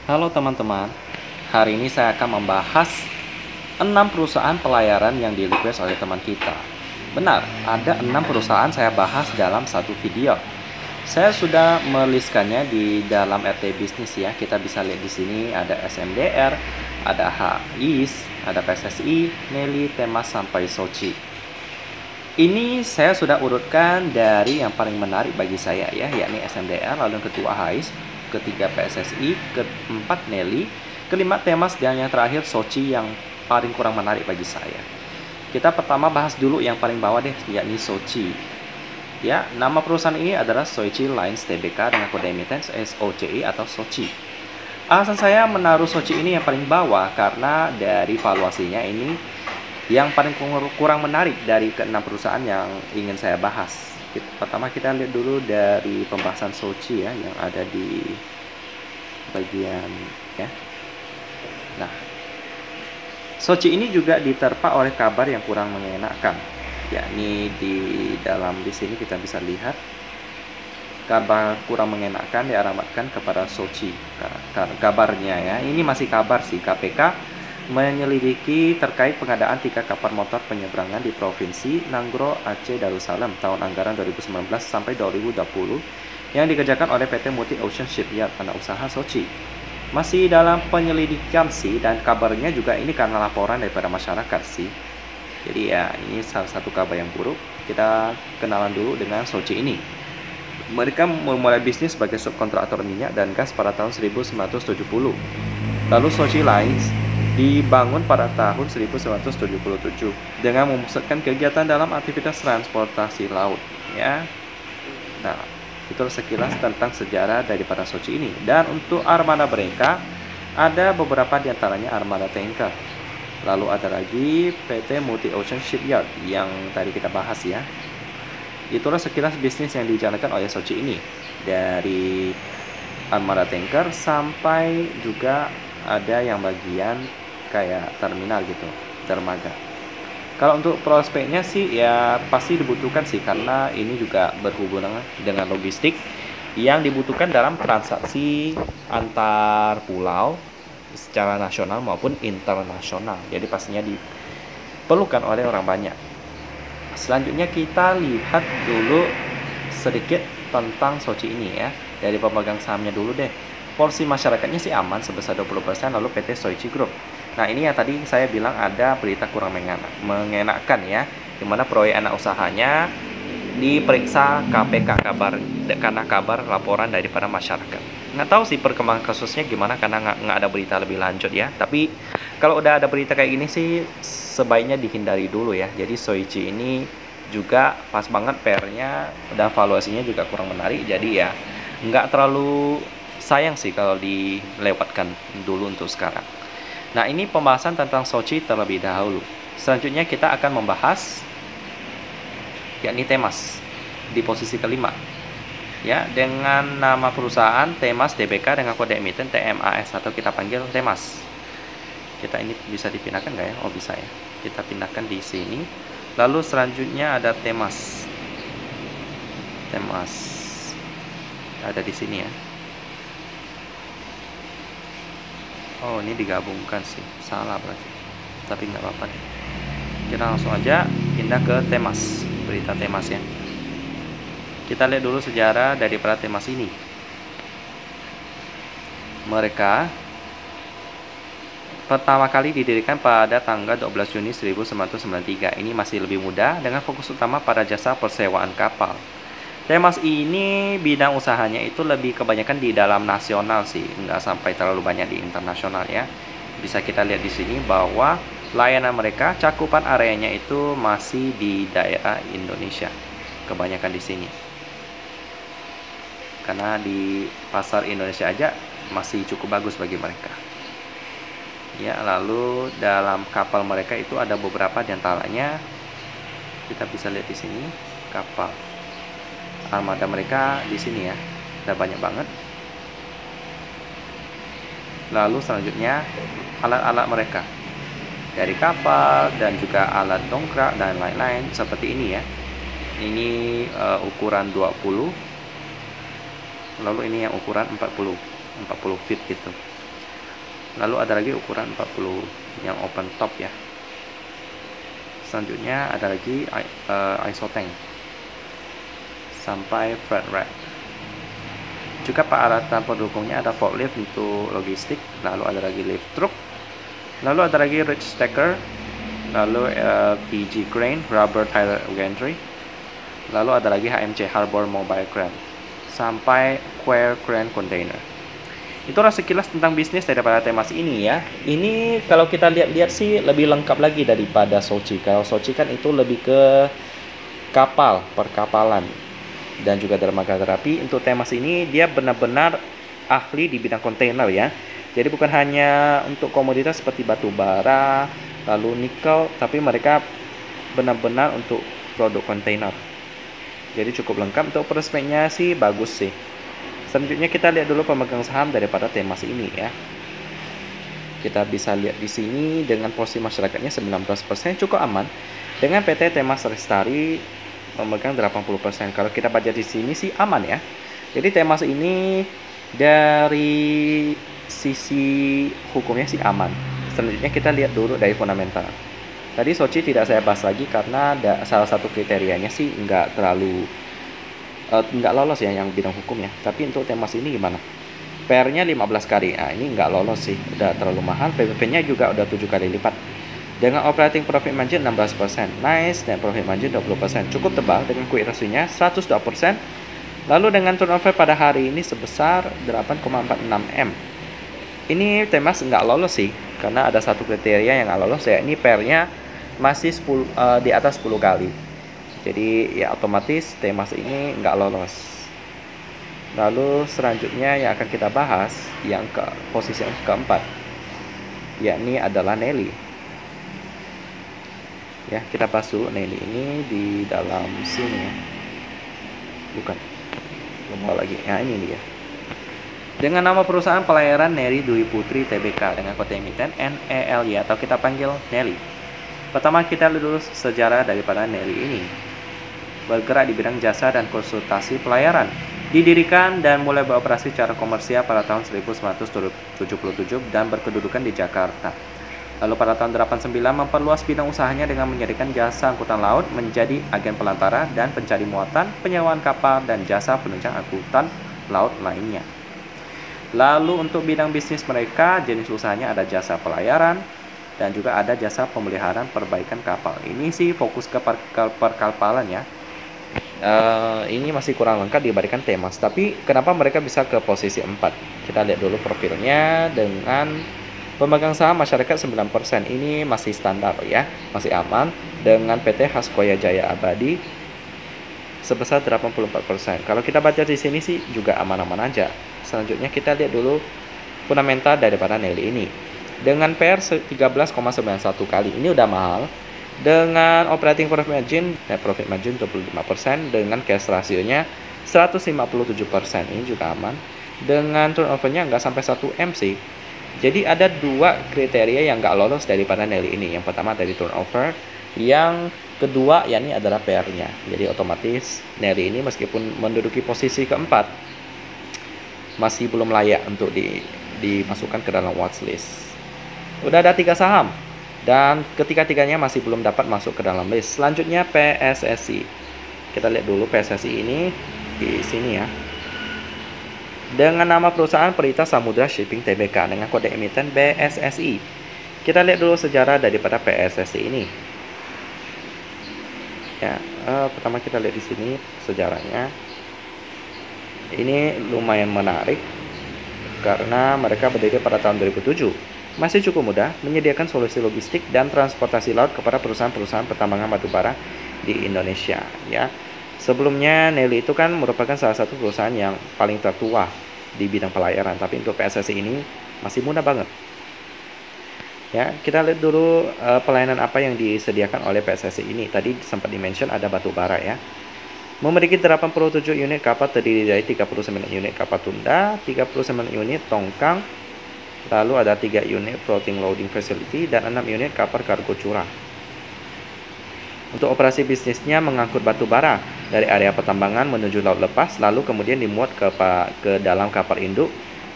Halo teman-teman, hari ini saya akan membahas 6 perusahaan pelayaran yang di-request oleh teman kita. Benar, ada 6 perusahaan saya bahas dalam satu video. Saya sudah melistkannya di dalam RT Bisnis ya. Kita bisa lihat di sini ada SMDR, ada HIS, ada PSSI, Nelly, Temas sampai Soci. Ini saya sudah urutkan dari yang paling menarik bagi saya ya, yakni SMDR, lalu yang kedua HIS, ketiga PSSI, keempat Nelly, kelima Temas, dan yang terakhir Soci yang paling kurang menarik bagi saya. Kita pertama bahas dulu yang paling bawah deh, yakni Soci. Ya, nama perusahaan ini adalah Soichi Lines Tbk dengan kode emiten SOCI atau Soci. Alasan saya menaruh Soci ini yang paling bawah karena dari valuasinya ini yang paling kurang menarik dari ke-6 perusahaan yang ingin saya bahas. Pertama kita lihat dulu dari pembahasan Soci ya, yang ada di bagian ya. Nah, Soci ini juga diterpa oleh kabar yang kurang mengenakan, yakni di sini kita bisa lihat kabar kurang mengenakan dialamatkan kepada Soci. Kabarnya ya, ini masih kabar sih. KPK menyelidiki terkait pengadaan 3 kapal motor penyeberangan di Provinsi Nanggro, Aceh Darussalam tahun anggaran 2019 sampai 2020 yang dikerjakan oleh PT Multi Ocean Shipyard anak usaha Soci. Masih dalam penyelidikan sih, dan kabarnya juga ini karena laporan daripada masyarakat sih. Jadi ya, ini salah satu kabar yang buruk. Kita kenalan dulu dengan Soci ini. Mereka memulai bisnis sebagai subkontraktor minyak dan gas pada tahun 1970. Lalu Soci Lines dibangun pada tahun 1977 dengan memusatkan kegiatan dalam aktivitas transportasi laut ya. Nah, itu sekilas tentang sejarah daripada Soci ini. Dan untuk armada mereka ada beberapa diantaranya armada tanker. Lalu ada lagi PT Multi Ocean Shipyard yang tadi kita bahas ya. Itulah sekilas bisnis yang dijalankan oleh Soci ini, dari armada tanker sampai juga ada yang bagian kayak terminal gitu, dermaga. Kalau untuk prospeknya sih ya pasti dibutuhkan sih, karena ini juga berhubungan dengan logistik yang dibutuhkan dalam transaksi antar pulau secara nasional maupun internasional. Jadi pastinya diperlukan oleh orang banyak. Selanjutnya kita lihat dulu sedikit tentang Soci ini ya. Dari pemegang sahamnya dulu deh. Porsi masyarakatnya sih aman sebesar 20%, lalu PT Soichi Group. Nah, ini yang tadi saya bilang ada berita kurang mengenakan ya, dimana proyek anak usahanya diperiksa KPK karena kabar laporan daripada masyarakat. Nggak tahu sih perkembangan kasusnya gimana, karena nggak ada berita lebih lanjut ya. Tapi kalau udah ada berita kayak gini sih sebaiknya dihindari dulu ya. Jadi Soichi ini juga pas banget PR-nya dan valuasinya juga kurang menarik. Jadi ya nggak terlalu sayang sih kalau dilewatkan dulu untuk sekarang. Nah, ini pembahasan tentang Soci terlebih dahulu. Selanjutnya kita akan membahas yakni Temas di posisi kelima. Ya, dengan nama perusahaan Temas Tbk dengan kode emiten TMAS atau kita panggil Temas. Kita ini bisa dipindahkan nggak ya? Oh, bisa ya. Kita pindahkan di sini. Lalu selanjutnya ada Temas. Temas ada di sini ya. Oh, ini digabungkan sih, salah berarti, tapi nggak apa-apa deh. Kita langsung aja pindah ke Temas, berita Temas ya. Kita lihat dulu sejarah daripada Temas ini. Mereka pertama kali didirikan pada tanggal 12 Juni 1993. Ini masih lebih muda dengan fokus utama pada jasa persewaan kapal. Temas ini bidang usahanya itu lebih kebanyakan di dalam nasional sih, nggak sampai terlalu banyak di internasional ya. Bisa kita lihat di sini bahwa layanan mereka cakupan areanya itu masih di daerah Indonesia, kebanyakan di sini. Karena di pasar Indonesia aja masih cukup bagus bagi mereka. Ya, lalu dalam kapal mereka itu ada beberapa diantaranya kita bisa lihat di sini kapal. Armada mereka di sini ya, ada banyak banget. Lalu selanjutnya alat-alat mereka dari kapal dan juga alat dongkrak dan lain-lain seperti ini ya. Ini ukuran 20, lalu ini yang ukuran 40 feet gitu. Lalu ada lagi ukuran 40 yang open top ya. Selanjutnya ada lagi ISO tank sampai flat rack. Juga peralatan pendukungnya ada forklift untuk logistik, lalu ada lagi lift truck, lalu ada lagi ridge stacker, lalu LPG crane, rubber tire gantry, lalu ada lagi HMC harbor mobile crane, sampai square crane container. Itulah sekilas tentang bisnis daripada Temas ini ya. Ini kalau kita lihat-lihat sih lebih lengkap lagi daripada Sochi. Kalau Sochi kan itu lebih ke kapal, perkapalan, dan juga dermaga terapi. Untuk Temas ini dia benar-benar ahli di bidang kontainer ya. Jadi bukan hanya untuk komoditas seperti batu bara, lalu nikel, tapi mereka benar-benar untuk produk kontainer. Jadi cukup lengkap. Untuk prospeknya sih bagus sih. Selanjutnya kita lihat dulu pemegang saham daripada Temas ini ya. Kita bisa lihat di sini dengan porsi masyarakatnya 19%, cukup aman. Dengan PT Temas Lestari memegang 80%. Kalau kita baca di sini sih aman ya. Jadi Temas ini dari sisi hukumnya sih aman. Selanjutnya kita lihat dulu dari fundamental. Tadi Sochi tidak saya bahas lagi karena salah satu kriterianya sih nggak terlalu nggak lolos ya yang bidang hukumnya. Tapi untuk Temas ini gimana? PR-nya 15 kali. Nah, ini nggak lolos sih, udah terlalu mahal. PBV-nya juga udah 7 kali lipat. Dengan operating profit margin 16%, nice, net profit margin 20%, cukup tebal. Dengan quick ratio-nya 102%. Lalu dengan turnover pada hari ini sebesar 8,46 M. Ini Temas nggak lolos sih, karena ada satu kriteria yang nggak lolos ya. Ini PR-nya masih di atas 10 kali. Jadi ya otomatis Temas ini nggak lolos. Lalu selanjutnya yang akan kita bahas yang ke posisi yang keempat, yakni adalah Nelly. Ya, kita bahas dulu Nelly ini di dalam sini ya. Bukan, lupa lagi. Nah ini dia. Dengan nama perusahaan pelayaran Nelly Dwi Putri Tbk dengan kode emiten NELY atau kita panggil Nelly. Pertama kita lihat dulu sejarah daripada Nelly ini. Bergerak di bidang jasa dan konsultasi pelayaran. Didirikan dan mulai beroperasi secara komersial pada tahun 1977 dan berkedudukan di Jakarta. Lalu pada tahun 89 memperluas bidang usahanya dengan menyediakan jasa angkutan laut menjadi agen pelantara dan pencari muatan, penyewaan kapal, dan jasa penunjang angkutan laut lainnya. Lalu untuk bidang bisnis mereka, jenis usahanya ada jasa pelayaran dan juga ada jasa pemeliharaan perbaikan kapal. Ini sih fokus ke perkapalan ya. Ini masih kurang lengkap dibandingkan Temas, tapi kenapa mereka bisa ke posisi 4? Kita lihat dulu profilnya. Dengan pemegang saham masyarakat 9%, ini masih standar ya, masih aman. Dengan PT Haskoya Jaya Abadi sebesar 84%. Kalau kita baca di sini sih juga aman-aman aja. Selanjutnya kita lihat dulu fundamental daripada Nelly ini. Dengan PR 13,91 kali, ini udah mahal. Dengan operating profit margin, net profit margin 25%, dengan cash rasionya 157%, ini juga aman. Dengan turnovernya nggak sampai 1 M sih. Jadi ada dua kriteria yang nggak lolos daripada Nelly ini. Yang pertama dari turnover, yang kedua yakni adalah PR-nya. Jadi otomatis Nelly ini meskipun menduduki posisi keempat, masih belum layak untuk dimasukkan ke dalam watchlist. Udah ada 3 saham. Dan ketiga-tiganya masih belum dapat masuk ke dalam list. Selanjutnya PSSI. Kita lihat dulu PSSI ini di sini ya. Dengan nama perusahaan Perita Samudra Shipping Tbk dengan kode emiten BSSI. Kita lihat dulu sejarah daripada PSSI ini. Ya, pertama kita lihat di sini sejarahnya. Ini lumayan menarik karena mereka berdiri pada tahun 2007. Masih cukup mudah menyediakan solusi logistik dan transportasi laut kepada perusahaan-perusahaan pertambangan batubara di Indonesia ya. Sebelumnya Nelly itu kan merupakan salah satu perusahaan yang paling tertua di bidang pelayaran, tapi untuk PSSI ini masih muda banget. Ya, kita lihat dulu pelayanan apa yang disediakan oleh PSSI ini. Tadi sempat di-mention ada batubara ya. Memiliki 87 unit kapal terdiri dari 39 unit kapal tunda, 39 unit tongkang, lalu ada 3 unit floating loading facility dan 6 unit kapal kargo curah. Untuk operasi bisnisnya mengangkut batu bara dari area pertambangan menuju laut lepas, lalu kemudian dimuat ke dalam kapal induk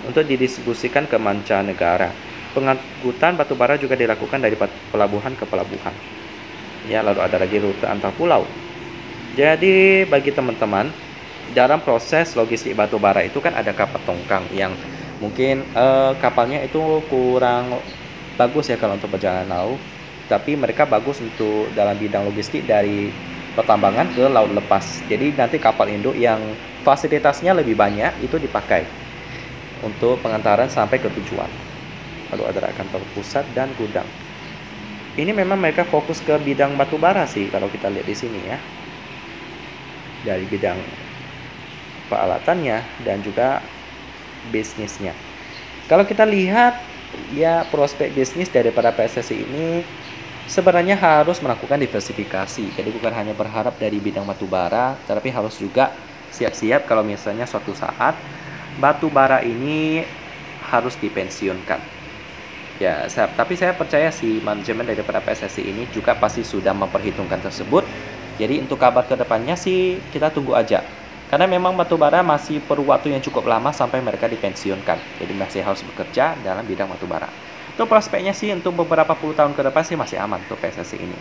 untuk didistribusikan ke mancanegara. Pengangkutan batu bara juga dilakukan dari pelabuhan ke pelabuhan. Ya, lalu ada lagi rute antar pulau. Jadi bagi teman-teman, dalam proses logistik batu bara itu kan ada kapal tongkang yang mungkin kapalnya itu kurang bagus ya kalau untuk perjalanan laut, tapi mereka bagus untuk dalam bidang logistik dari pertambangan ke laut lepas. Jadi nanti kapal induk yang fasilitasnya lebih banyak itu dipakai untuk pengantaran sampai ke tujuan. Lalu ada kantor pusat dan gudang. Ini memang mereka fokus ke bidang batu bara sih kalau kita lihat di sini ya. Dari bidang peralatannya dan juga bisnisnya. Kalau kita lihat ya prospek bisnis daripada PSSI ini sebenarnya harus melakukan diversifikasi. Jadi bukan hanya berharap dari bidang batu bara, tetapi harus juga siap-siap kalau misalnya suatu saat batu bara ini harus dipensiunkan. Ya, tapi saya percaya sih manajemen daripada PSSI ini juga pasti sudah memperhitungkan tersebut. Jadi untuk kabar kedepannya sih kita tunggu aja. Karena memang batu bara masih perlu waktu yang cukup lama sampai mereka dipensiunkan. Jadi masih harus bekerja dalam bidang batu bara. Untuk prospeknya sih untuk beberapa puluh tahun ke depan sih masih aman untuk PSSI ini.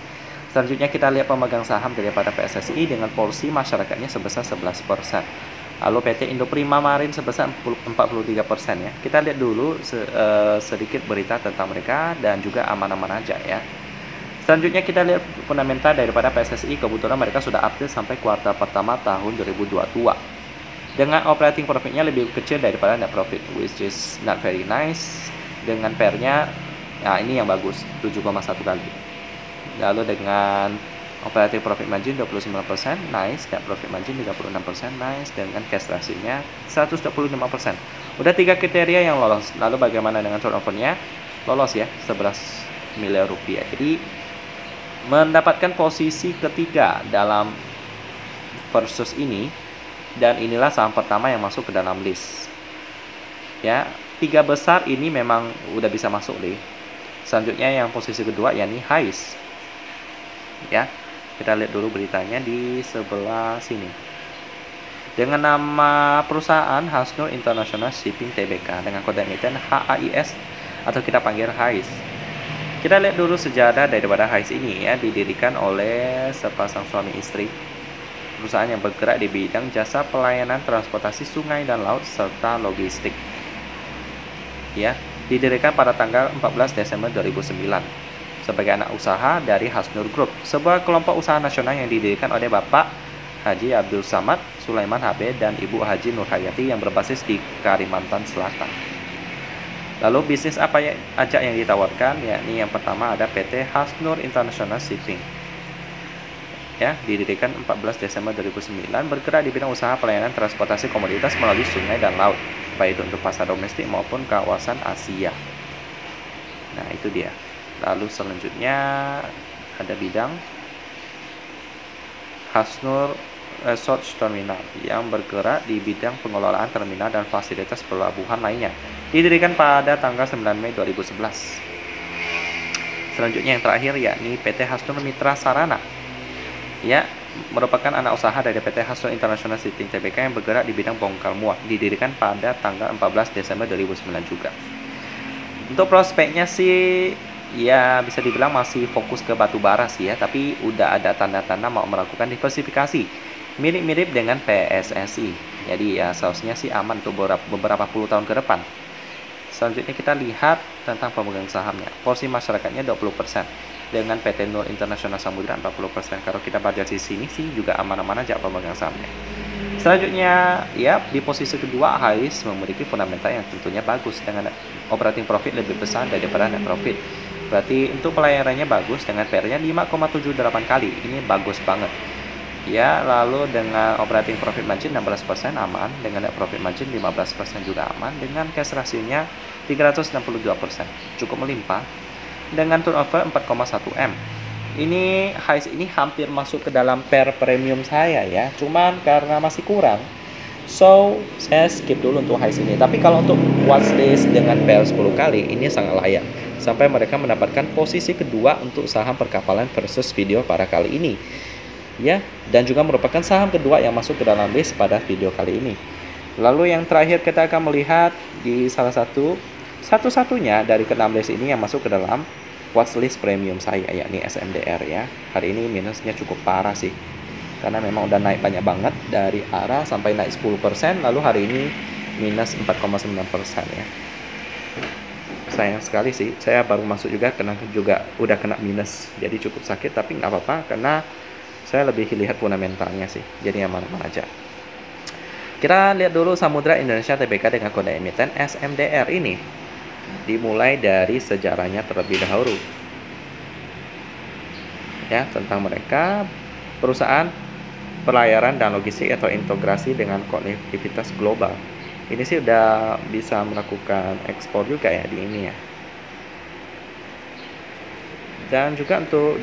Selanjutnya kita lihat pemegang saham daripada PSSI dengan porsi masyarakatnya sebesar 11%. Lalu PT Indo Prima Marine sebesar 43% ya. Kita lihat dulu sedikit berita tentang mereka dan juga aman-aman aja ya. Selanjutnya kita lihat fundamental daripada PSSI. Kebetulan mereka sudah update sampai kuartal pertama tahun 2022 dengan operating profitnya lebih kecil daripada net profit, which is not very nice. Dengan PER-nya, nah ini yang bagus, 7,1 kali. Lalu dengan operating profit margin 29%, nice. Net profit margin 36%, nice. Dengan cash ratio-nya 125%. Udah 3 kriteria yang lolos. Lalu bagaimana dengan turnover-nya? Lolos ya, 11 miliar rupiah. Jadi mendapatkan posisi ketiga dalam versus ini, dan inilah saham pertama yang masuk ke dalam list ya. 3 besar ini memang udah bisa masuk deh. Selanjutnya yang posisi kedua yakni HISE ya. Kita lihat dulu beritanya di sebelah sini dengan nama perusahaan Hasnur International Shipping Tbk dengan kode emiten HAIS atau kita panggil HISE. Kita lihat dulu sejarah daripada HISE ini ya. Didirikan oleh sepasang suami istri. Perusahaan yang bergerak di bidang jasa pelayanan transportasi sungai dan laut serta logistik. Ya, didirikan pada tanggal 14 Desember 2009 sebagai anak usaha dari Hasnur Group, sebuah kelompok usaha nasional yang didirikan oleh Bapak Haji Abdul Samad Sulaiman HB dan Ibu Haji Nurhayati yang berbasis di Kalimantan Selatan. Lalu bisnis apa aja yang ditawarkan? Yakni yang pertama ada PT Hasnur International Shipping. Ya, didirikan 14 Desember 2009, bergerak di bidang usaha pelayanan transportasi komoditas melalui sungai dan laut, baik itu untuk pasar domestik maupun kawasan Asia. Nah, itu dia. Lalu selanjutnya ada bidang Hasnur Resort Terminal yang bergerak di bidang pengelolaan terminal dan fasilitas pelabuhan lainnya. Didirikan pada tanggal 9 Mei 2011. Selanjutnya yang terakhir yakni PT Hasnur Mitra Sarana. Ya, merupakan anak usaha dari PT Hasnur International Shipping Tbk yang bergerak di bidang bongkar muat. Didirikan pada tanggal 14 Desember 2009 juga. Untuk prospeknya sih ya bisa dibilang masih fokus ke batu bara sih ya, tapi udah ada tanda-tanda mau melakukan diversifikasi mirip-mirip dengan PSSI. Jadi ya seharusnya sih aman untuk beberapa puluh tahun ke depan. Selanjutnya kita lihat tentang pemegang sahamnya. Porsi masyarakatnya 20%, dengan PT Nur International Samudra 40%. Kalau kita baca di sini sih juga aman-aman aja pemegang sahamnya. Selanjutnya ya di posisi kedua HISE memiliki fundamental yang tentunya bagus dengan operating profit lebih besar daripada net profit. Berarti untuk pelayanannya bagus dengan PER-nya 5,78 kali. Ini bagus banget. Ya, lalu dengan operating profit margin 16% aman, dengan net profit margin 15% juga aman, dengan cash ratio-nya 362%, cukup melimpah, dengan turnover 4,1 M. Ini HISE ini hampir masuk ke dalam PER premium saya ya, cuman karena masih kurang, so saya skip dulu untuk HISE ini. Tapi kalau untuk watchlist dengan PER 10 kali, ini sangat layak, sampai mereka mendapatkan posisi kedua untuk saham perkapalan versus video pada kali ini. Ya, dan juga merupakan saham kedua yang masuk ke dalam list pada video kali ini. Lalu yang terakhir kita akan melihat di salah satu Satu-satunya dari ke-16 ini yang masuk ke dalam watchlist premium saya, yakni SMDR ya. Hari ini minusnya cukup parah sih, karena memang udah naik banyak banget dari arah sampai naik 10%, lalu hari ini minus 4,9% ya. Sayang sekali sih, saya baru masuk juga udah kena minus, jadi cukup sakit, tapi nggak apa-apa karena saya lebih lihat fundamentalnya sih, jadi aman-aman aja. Kita lihat dulu Samudra Indonesia Tbk dengan kode emiten SMDR ini. Dimulai dari sejarahnya terlebih dahulu. Ya, tentang mereka, perusahaan pelayaran dan logistik atau integrasi dengan konektivitas global. Ini sih udah bisa melakukan ekspor juga ya di ini ya. Dan juga untuk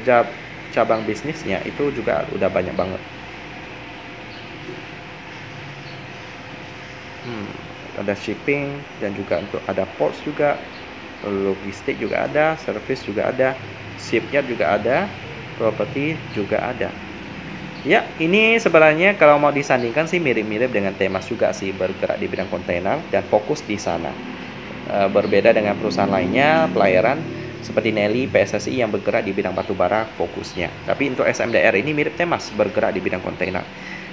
cabang bisnisnya itu juga udah banyak banget. Ada shipping dan juga untuk ada ports juga, logistik juga ada, service juga ada, shipyard juga ada, properti juga ada. Ya, ini sebenarnya kalau mau disandingkan sih mirip-mirip dengan Temas juga sih, bergerak di bidang kontainer dan fokus di sana. Berbeda dengan perusahaan lainnya, pelayaran seperti Nelly, PSSI yang bergerak di bidang batubara fokusnya. Tapi untuk SMDR ini mirip Temas, bergerak di bidang kontainer.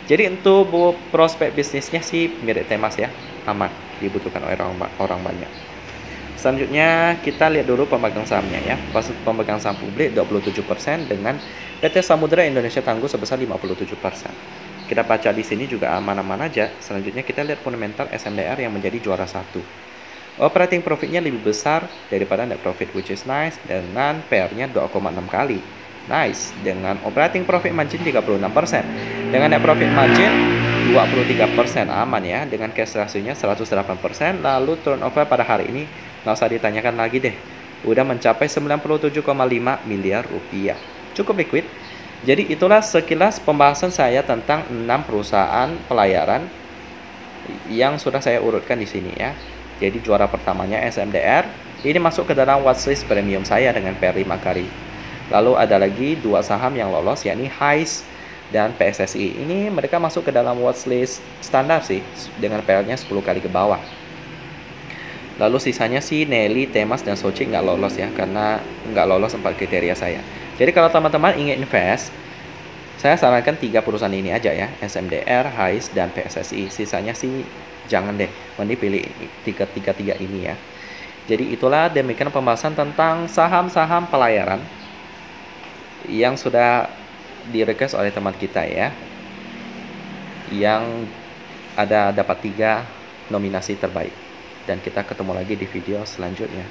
Jadi untuk prospek bisnisnya sih mirip Temas ya, aman, dibutuhkan oleh orang banyak. Selanjutnya kita lihat dulu pemegang sahamnya ya. Pemegang saham publik 27% dengan PT Samudra Indonesia Tangguh sebesar 57%. Kita baca di sini juga aman-aman aja. Selanjutnya kita lihat fundamental SMDR yang menjadi juara satu. Operating profitnya lebih besar daripada net profit, which is nice, dengan PR-nya 2,6 kali. Nice, dengan operating profit margin 36%, dengan net profit margin 23%, aman ya, dengan cash ratio-nya 108%, lalu turnover pada hari ini nggak usah ditanyakan lagi deh, udah mencapai 97,5 miliar rupiah, cukup liquid. Jadi itulah sekilas pembahasan saya tentang 6 perusahaan pelayaran yang sudah saya urutkan di sini ya. Jadi juara pertamanya SMDR, ini masuk ke dalam watchlist premium saya dengan PR 5 kali. Lalu ada lagi 2 saham yang lolos, yakni HICE dan PSSI. Ini mereka masuk ke dalam watchlist standar sih, dengan PR-nya 10 kali ke bawah. Lalu sisanya sih Nelly, Temas, dan Soci nggak lolos ya, karena nggak lolos 4 kriteria saya. Jadi kalau teman-teman ingin invest, saya sarankan 3 perusahaan ini aja ya, SMDR, HICE, dan PSSI. Sisanya sih jangan deh, mending pilih tiga ini ya. Jadi itulah demikian pembahasan tentang saham-saham pelayaran yang sudah di-request oleh teman kita ya, yang dapat 3 nominasi terbaik. Dan kita ketemu lagi di video selanjutnya.